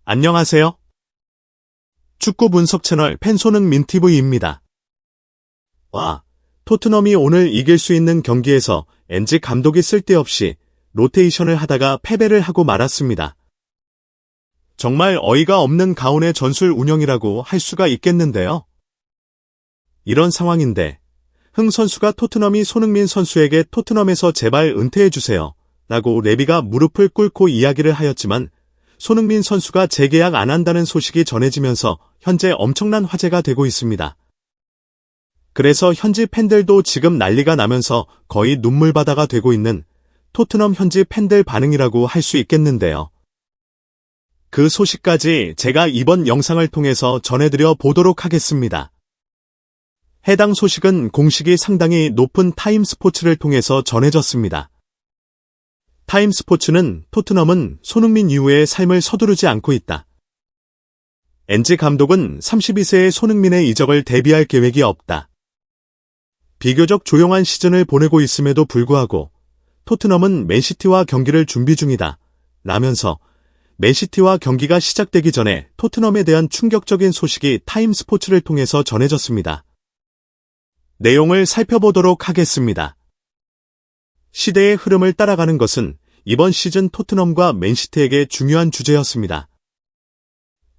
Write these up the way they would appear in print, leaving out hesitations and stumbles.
안녕하세요. 축구 분석 채널 팬손흥민 TV입니다. 와, 토트넘이 오늘 이길 수 있는 경기에서 엔지 감독이 쓸데없이 로테이션을 하다가 패배를 하고 말았습니다. 정말 어이가 없는 가온의 전술 운영이라고 할 수가 있겠는데요. 이런 상황인데 흥 선수가 토트넘이 손흥민 선수에게 토트넘에서 제발 은퇴해주세요 라고 레비가 무릎을 꿇고 이야기를 하였지만 손흥민 선수가 재계약 안 한다는 소식이 전해지면서 현재 엄청난 화제가 되고 있습니다. 그래서 현지 팬들도 지금 난리가 나면서 거의 눈물바다가 되고 있는 토트넘 현지 팬들 반응이라고 할 수 있겠는데요. 그 소식까지 제가 이번 영상을 통해서 전해드려 보도록 하겠습니다. 해당 소식은 공식이 상당히 높은 타임스포츠를 통해서 전해졌습니다. 타임스포츠는 토트넘은 손흥민 이후의 삶을 서두르지 않고 있다. 엔지 감독은 32세의 손흥민의 이적을 대비할 계획이 없다. 비교적 조용한 시즌을 보내고 있음에도 불구하고 토트넘은 맨시티와 경기를 준비 중이다. 라면서 맨시티와 경기가 시작되기 전에 토트넘에 대한 충격적인 소식이 타임스포츠를 통해서 전해졌습니다. 내용을 살펴보도록 하겠습니다. 시대의 흐름을 따라가는 것은 이번 시즌 토트넘과 맨시티에게 중요한 주제였습니다.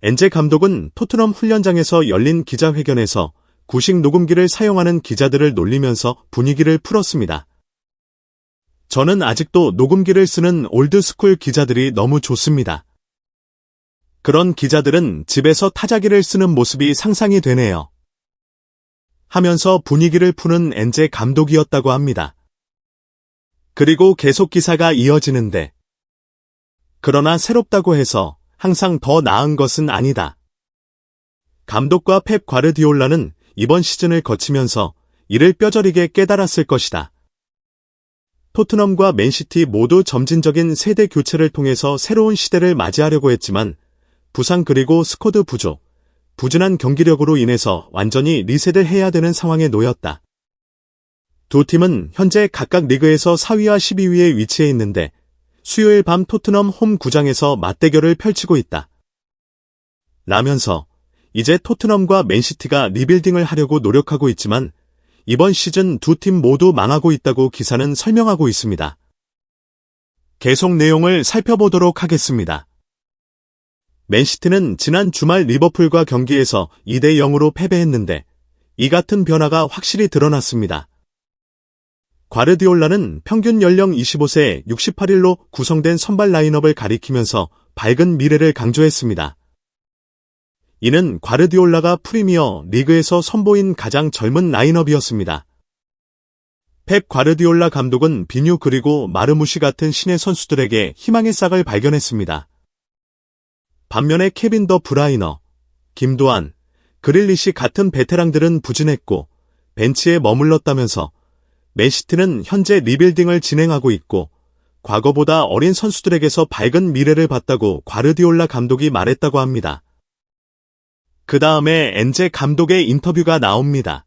엔제 감독은 토트넘 훈련장에서 열린 기자회견에서 구식 녹음기를 사용하는 기자들을 놀리면서 분위기를 풀었습니다. 저는 아직도 녹음기를 쓰는 올드스쿨 기자들이 너무 좋습니다. 그런 기자들은 집에서 타자기를 쓰는 모습이 상상이 되네요. 하면서 분위기를 푸는 엔제 감독이었다고 합니다. 그리고 계속 기사가 이어지는데 그러나 새롭다고 해서 항상 더 나은 것은 아니다. 감독과 펩 과르디올라는 이번 시즌을 거치면서 이를 뼈저리게 깨달았을 것이다. 토트넘과 맨시티 모두 점진적인 세대 교체를 통해서 새로운 시대를 맞이하려고 했지만 부상 그리고 스쿼드 부족, 부진한 경기력으로 인해서 완전히 리셋을 해야 되는 상황에 놓였다. 두 팀은 현재 각각 리그에서 4위와 12위에 위치해 있는데 수요일 밤 토트넘 홈 구장에서 맞대결을 펼치고 있다. 라면서 이제 토트넘과 맨시티가 리빌딩을 하려고 노력하고 있지만 이번 시즌 두 팀 모두 망하고 있다고 기사는 설명하고 있습니다. 계속 내용을 살펴보도록 하겠습니다. 맨시티는 지난 주말 리버풀과 경기에서 2대0으로 패배했는데 이 같은 변화가 확실히 드러났습니다. 과르디올라는 평균 연령 25세 68일로 구성된 선발 라인업을 가리키면서 밝은 미래를 강조했습니다. 이는 과르디올라가 프리미어 리그에서 선보인 가장 젊은 라인업이었습니다. 펩 과르디올라 감독은 비뉴 그리고 마르무시 같은 신예 선수들에게 희망의 싹을 발견했습니다. 반면에 케빈 더 브라이너, 김도한, 그릴리시 같은 베테랑들은 부진했고 벤치에 머물렀다면서 맨시티는 현재 리빌딩을 진행하고 있고 과거보다 어린 선수들에게서 밝은 미래를 봤다고 과르디올라 감독이 말했다고 합니다. 그 다음에 엔제 감독의 인터뷰가 나옵니다.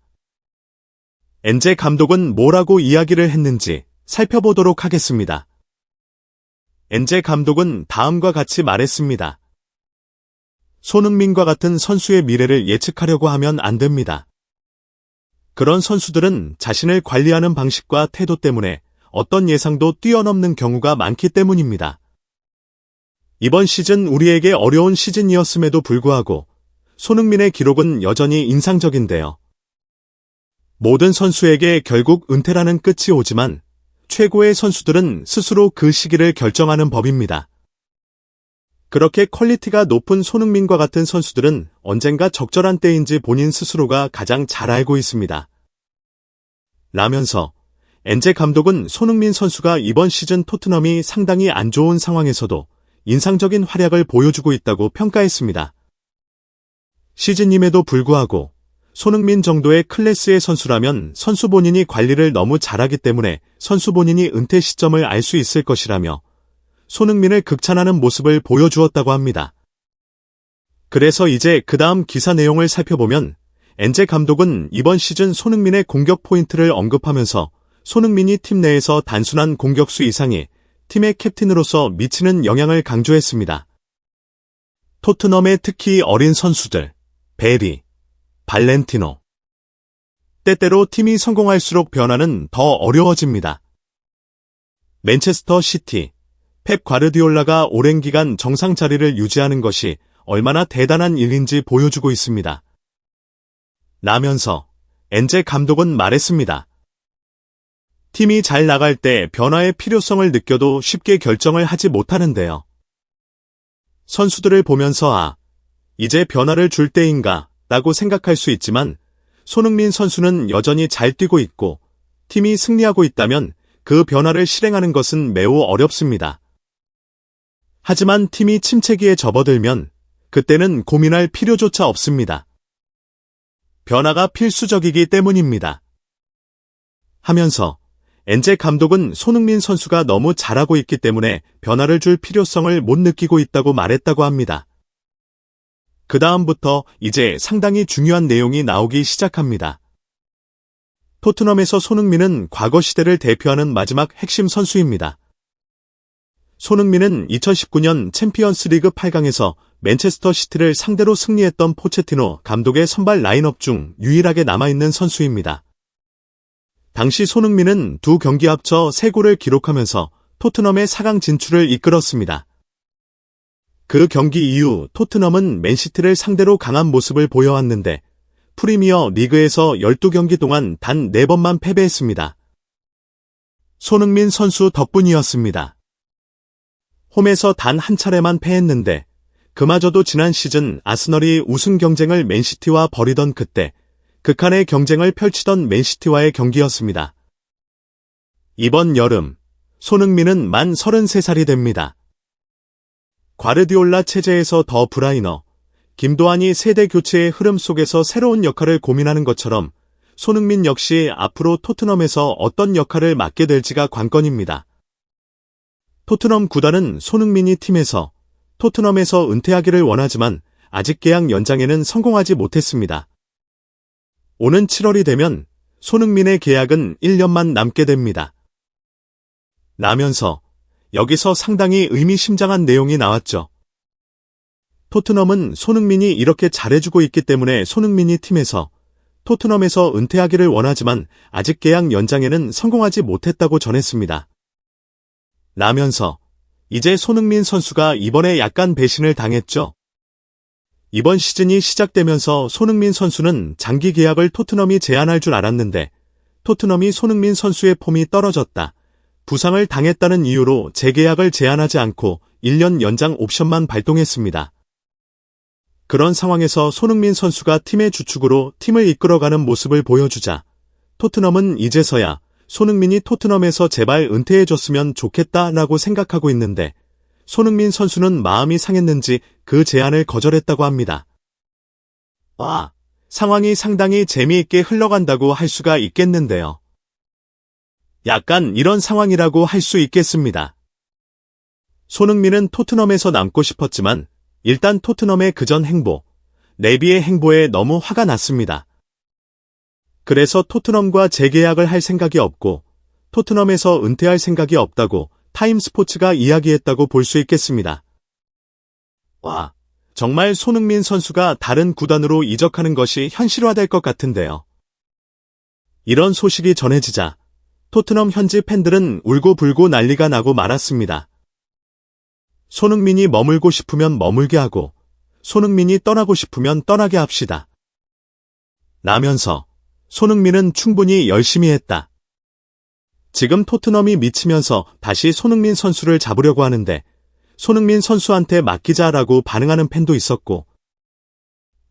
엔제 감독은 뭐라고 이야기를 했는지 살펴보도록 하겠습니다. 엔제 감독은 다음과 같이 말했습니다. 손흥민과 같은 선수의 미래를 예측하려고 하면 안 됩니다. 그런 선수들은 자신을 관리하는 방식과 태도 때문에 어떤 예상도 뛰어넘는 경우가 많기 때문입니다. 이번 시즌 우리에게 어려운 시즌이었음에도 불구하고 손흥민의 기록은 여전히 인상적인데요. 모든 선수에게 결국 은퇴라는 끝이 오지만 최고의 선수들은 스스로 그 시기를 결정하는 법입니다. 그렇게 퀄리티가 높은 손흥민과 같은 선수들은 언젠가 적절한 때인지 본인 스스로가 가장 잘 알고 있습니다. 라면서 엔제 감독은 손흥민 선수가 이번 시즌 토트넘이 상당히 안 좋은 상황에서도 인상적인 활약을 보여주고 있다고 평가했습니다. 시즌임에도 불구하고 손흥민 정도의 클래스의 선수라면 선수 본인이 관리를 너무 잘하기 때문에 선수 본인이 은퇴 시점을 알 수 있을 것이라며 손흥민을 극찬하는 모습을 보여주었다고 합니다. 그래서 이제 그 다음 기사 내용을 살펴보면 엔제 감독은 이번 시즌 손흥민의 공격 포인트를 언급하면서 손흥민이 팀 내에서 단순한 공격수 이상의 팀의 캡틴으로서 미치는 영향을 강조했습니다. 토트넘의 특히 어린 선수들, 베리, 발렌티노. 때때로 팀이 성공할수록 변화는 더 어려워집니다. 맨체스터 시티, 펩 과르디올라가 오랜 기간 정상 자리를 유지하는 것이 얼마나 대단한 일인지 보여주고 있습니다. 라면서 엔제 감독은 말했습니다. 팀이 잘 나갈 때 변화의 필요성을 느껴도 쉽게 결정을 하지 못하는데요. 선수들을 보면서 이제 변화를 줄 때인가 라고 생각할 수 있지만 손흥민 선수는 여전히 잘 뛰고 있고 팀이 승리하고 있다면 그 변화를 실행하는 것은 매우 어렵습니다. 하지만 팀이 침체기에 접어들면 그때는 고민할 필요조차 없습니다. 변화가 필수적이기 때문입니다. 하면서 엔제 감독은 손흥민 선수가 너무 잘하고 있기 때문에 변화를 줄 필요성을 못 느끼고 있다고 말했다고 합니다. 그 다음부터 이제 상당히 중요한 내용이 나오기 시작합니다. 토트넘에서 손흥민은 과거 시대를 대표하는 마지막 핵심 선수입니다. 손흥민은 2019년 챔피언스 리그 8강에서 맨체스터 시티를 상대로 승리했던 포체티노 감독의 선발 라인업 중 유일하게 남아있는 선수입니다. 당시 손흥민은 두 경기 합쳐 3골을 기록하면서 토트넘의 4강 진출을 이끌었습니다. 그 경기 이후 토트넘은 맨시티를 상대로 강한 모습을 보여왔는데 프리미어 리그에서 12경기 동안 단 4번만 패배했습니다. 손흥민 선수 덕분이었습니다. 홈에서 단 한 차례만 패했는데 그마저도 지난 시즌 아스널이 우승 경쟁을 맨시티와 벌이던 그때 극한의 경쟁을 펼치던 맨시티와의 경기였습니다. 이번 여름 손흥민은 만 33살이 됩니다. 과르디올라 체제에서 더 브라이너, 김도환이 세대 교체의 흐름 속에서 새로운 역할을 고민하는 것처럼 손흥민 역시 앞으로 토트넘에서 어떤 역할을 맡게 될지가 관건입니다. 토트넘 구단은 손흥민이 팀에서 토트넘에서 은퇴하기를 원하지만 아직 계약 연장에는 성공하지 못했습니다. 오는 7월이 되면 손흥민의 계약은 1년만 남게 됩니다. 라면서 여기서 상당히 의미심장한 내용이 나왔죠. 토트넘은 손흥민이 이렇게 잘해주고 있기 때문에 손흥민이 팀에서 토트넘에서 은퇴하기를 원하지만 아직 계약 연장에는 성공하지 못했다고 전했습니다. 라면서 이제 손흥민 선수가 이번에 약간 배신을 당했죠. 이번 시즌이 시작되면서 손흥민 선수는 장기 계약을 토트넘이 제안할 줄 알았는데 토트넘이 손흥민 선수의 폼이 떨어졌다, 부상을 당했다는 이유로 재계약을 제안하지 않고 1년 연장 옵션만 발동했습니다. 그런 상황에서 손흥민 선수가 팀의 주축으로 팀을 이끌어가는 모습을 보여주자 토트넘은 이제서야 손흥민이 토트넘에서 제발 은퇴해줬으면 좋겠다라고 생각하고 있는데 손흥민 선수는 마음이 상했는지 그 제안을 거절했다고 합니다. 상황이 상당히 재미있게 흘러간다고 할 수가 있겠는데요. 약간 이런 상황이라고 할 수 있겠습니다. 손흥민은 토트넘에서 남고 싶었지만 일단 토트넘의 그전 행보, 네비의 행보에 너무 화가 났습니다. 그래서 토트넘과 재계약을 할 생각이 없고 토트넘에서 은퇴할 생각이 없다고 타임스포츠가 이야기했다고 볼 수 있겠습니다. 정말 손흥민 선수가 다른 구단으로 이적하는 것이 현실화될 것 같은데요. 이런 소식이 전해지자 토트넘 현지 팬들은 울고불고 난리가 나고 말았습니다. 손흥민이 머물고 싶으면 머물게 하고 손흥민이 떠나고 싶으면 떠나게 합시다. 라면서 손흥민은 충분히 열심히 했다. 지금 토트넘이 미치면서 다시 손흥민 선수를 잡으려고 하는데 손흥민 선수한테 맡기자라고 반응하는 팬도 있었고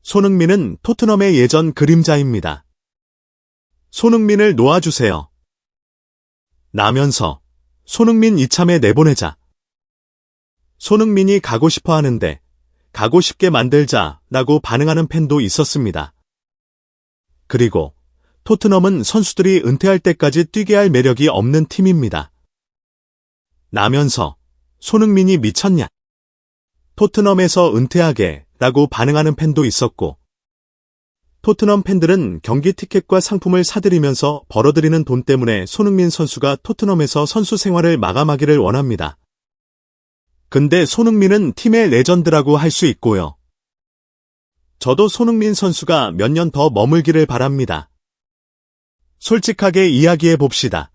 손흥민은 토트넘의 예전 그림자입니다. 손흥민을 놓아주세요. 라면서 손흥민 이참에 내보내자. 손흥민이 가고 싶어 하는데 가고 싶게 만들자라고 반응하는 팬도 있었습니다. 그리고 토트넘은 선수들이 은퇴할 때까지 뛰게 할 매력이 없는 팀입니다. 라면서 손흥민이 미쳤냐? 토트넘에서 은퇴하게 라고 반응하는 팬도 있었고 토트넘 팬들은 경기 티켓과 상품을 사들이면서 벌어들이는 돈 때문에 손흥민 선수가 토트넘에서 선수 생활을 마감하기를 원합니다. 근데 손흥민은 팀의 레전드라고 할 수 있고요. 저도 손흥민 선수가 몇 년 더 머물기를 바랍니다. 솔직하게 이야기해 봅시다.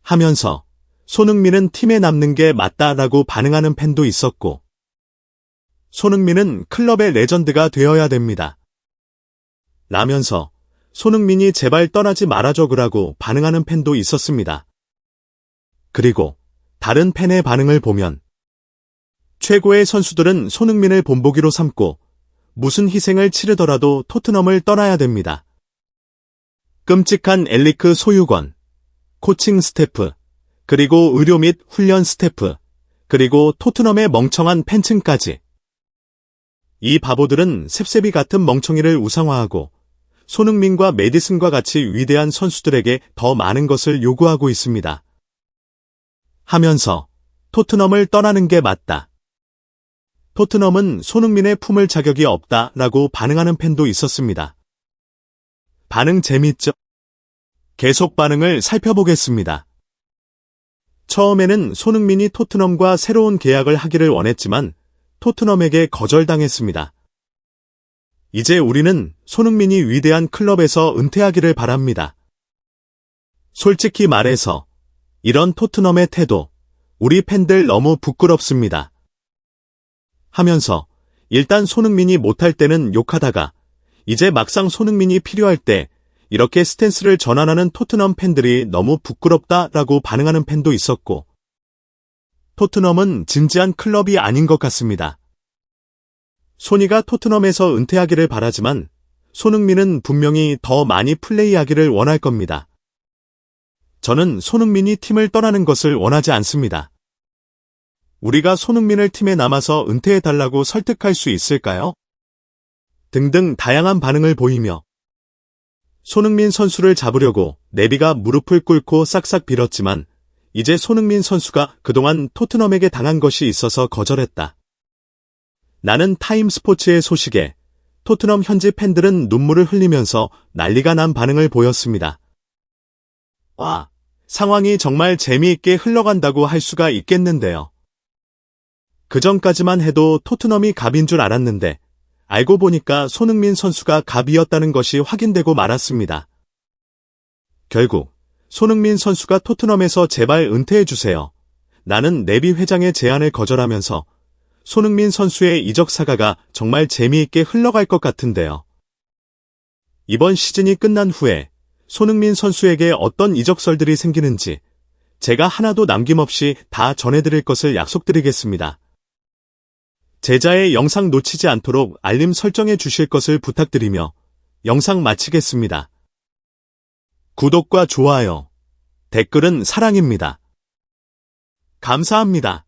하면서 손흥민은 팀에 남는 게 맞다라고 반응하는 팬도 있었고, 손흥민은 클럽의 레전드가 되어야 됩니다. 라면서 손흥민이 제발 떠나지 말아줘 그라고 반응하는 팬도 있었습니다. 그리고 다른 팬의 반응을 보면 최고의 선수들은 손흥민을 본보기로 삼고 무슨 희생을 치르더라도 토트넘을 떠나야 됩니다. 끔찍한 엘리크 소유권, 코칭 스태프, 그리고 의료 및 훈련 스태프, 그리고 토트넘의 멍청한 팬층까지. 이 바보들은 셉셉이 같은 멍청이를 우상화하고 손흥민과 메디슨과 같이 위대한 선수들에게 더 많은 것을 요구하고 있습니다. 하면서 토트넘을 떠나는 게 맞다. 토트넘은 손흥민의 품을 자격이 없다라고 반응하는 팬도 있었습니다. 반응 재밌죠? 계속 반응을 살펴보겠습니다. 처음에는 손흥민이 토트넘과 새로운 계약을 하기를 원했지만 토트넘에게 거절당했습니다. 이제 우리는 손흥민이 위대한 클럽에서 은퇴하기를 바랍니다. 솔직히 말해서 이런 토트넘의 태도, 우리 팬들 너무 부끄럽습니다. 하면서 일단 손흥민이 못할 때는 욕하다가 이제 막상 손흥민이 필요할 때 이렇게 스탠스를 전환하는 토트넘 팬들이 너무 부끄럽다라고 반응하는 팬도 있었고, 토트넘은 진지한 클럽이 아닌 것 같습니다. 소니가 토트넘에서 은퇴하기를 바라지만 손흥민은 분명히 더 많이 플레이하기를 원할 겁니다. 저는 손흥민이 팀을 떠나는 것을 원하지 않습니다. 우리가 손흥민을 팀에 남아서 은퇴해달라고 설득할 수 있을까요? 등등 다양한 반응을 보이며 손흥민 선수를 잡으려고 네비가 무릎을 꿇고 싹싹 빌었지만 이제 손흥민 선수가 그동안 토트넘에게 당한 것이 있어서 거절했다. 나는 타임스포츠의 소식에 토트넘 현지 팬들은 눈물을 흘리면서 난리가 난 반응을 보였습니다. 와, 상황이 정말 재미있게 흘러간다고 할 수가 있겠는데요. 그전까지만 해도 토트넘이 갑인 줄 알았는데 알고 보니까 손흥민 선수가 갑이었다는 것이 확인되고 말았습니다. 결국 손흥민 선수가 토트넘에서 제발 은퇴해주세요. 나는 네비 회장의 제안을 거절하면서 손흥민 선수의 이적 사가가 정말 재미있게 흘러갈 것 같은데요. 이번 시즌이 끝난 후에 손흥민 선수에게 어떤 이적설들이 생기는지 제가 하나도 남김없이 다 전해드릴 것을 약속드리겠습니다. 제자의 영상 놓치지 않도록 알림 설정해 주실 것을 부탁드리며 영상 마치겠습니다. 구독과 좋아요, 댓글은 사랑입니다. 감사합니다.